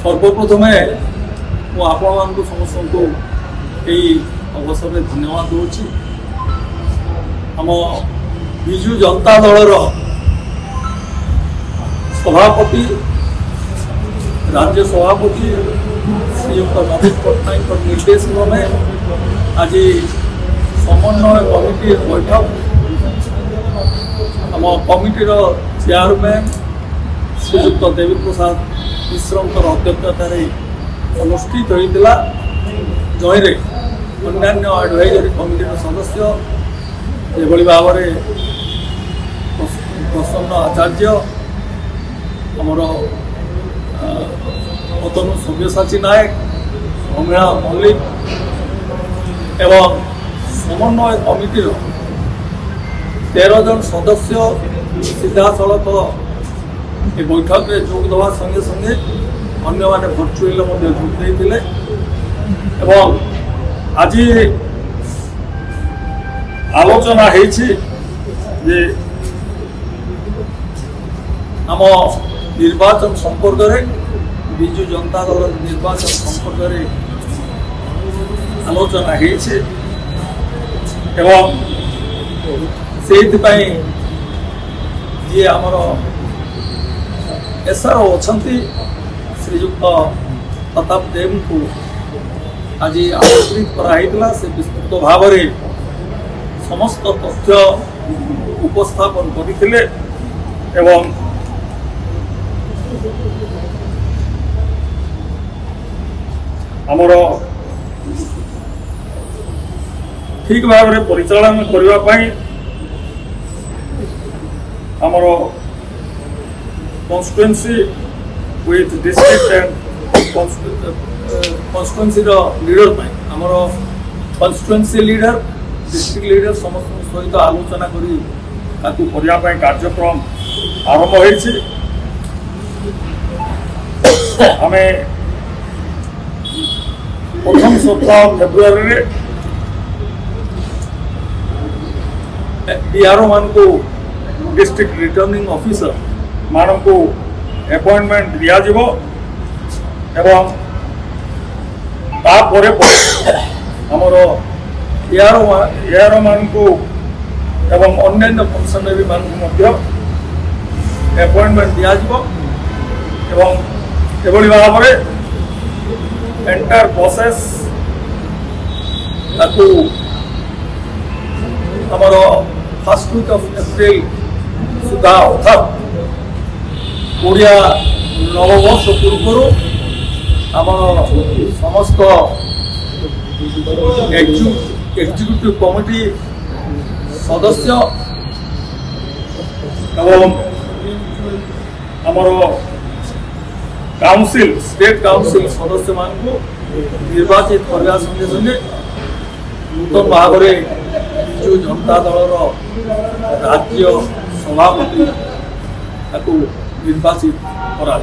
सर्वप्रथमे मुझे समस्त को यही अवसर में धन्यवाद दूची। आम विजु जनता दलर सभापति राज्य सभापति श्रीयुक्त नवीन पट्टनायक निर्देश में आज समन्वय कमिटी बैठक आम कमिटीर चेयरमैन श्रीयुक्त देवी प्रसाद मिश्र अध्यक्षतार अनुष्ठित होता जय अन्य एडवाइजरी कमिटीर सदस्य ये भाव में प्रसन्न आचार्य आमर अतनु सव्यसाची नायक अमीरा मल्लिक एवं समन्वय कमिटीर 13 जन सदस्य सीधा सड़क ये बैठक में जोग देवा संगे संगे अन्य माने भर्चुअल जोग देते एवं आज आलोचना जे आम निर्वाचन संपर्क में विजु जनता दल निर्वाचन संपर्क में आलोचना एवं से जी आमर एसआर अच्छी श्रीयुक्त प्रताप देव को आज आमंत्रित कराइला से विस्तृत भाव में समस्त तथ्य उपस्थापन करते एवं आमर ठीक भाव में परिचालन करने आमर constituency with district and constituency leader आमर कन्स्टिट्युएंसी लीडर डिस्ट्रिक्ट लीडर समस्त सहित आलोचना करने कार्यक्रम आरंभ होती आम प्रथम सप्ताह फेब्रुआरी डीआरओ मान को डिस्ट्रिक्ट रिटर्निंग ऑफिसर मान को अपॉइंटमेंट दिया एवं तापर आमर एआरओ मान को एवं अन्य फंक्शनरी मान को अपॉइंटमेंट दिया एवं भाव में एंटायर प्रोसेस आमर फर्स्ट वीक ऑफ एप्रिल सुधा अर्थात ओडिया नववर्ष पूर्व आम समस्त एग्जीक्यूटिव कमिटी सदस्य एवं आमर काउंसिल स्टेट काउंसिल सदस्य मान को निर्वाचित करने संगे संगे नूतन भाव में विजु जनता दल राज्य सभापति निर्वाचित करा।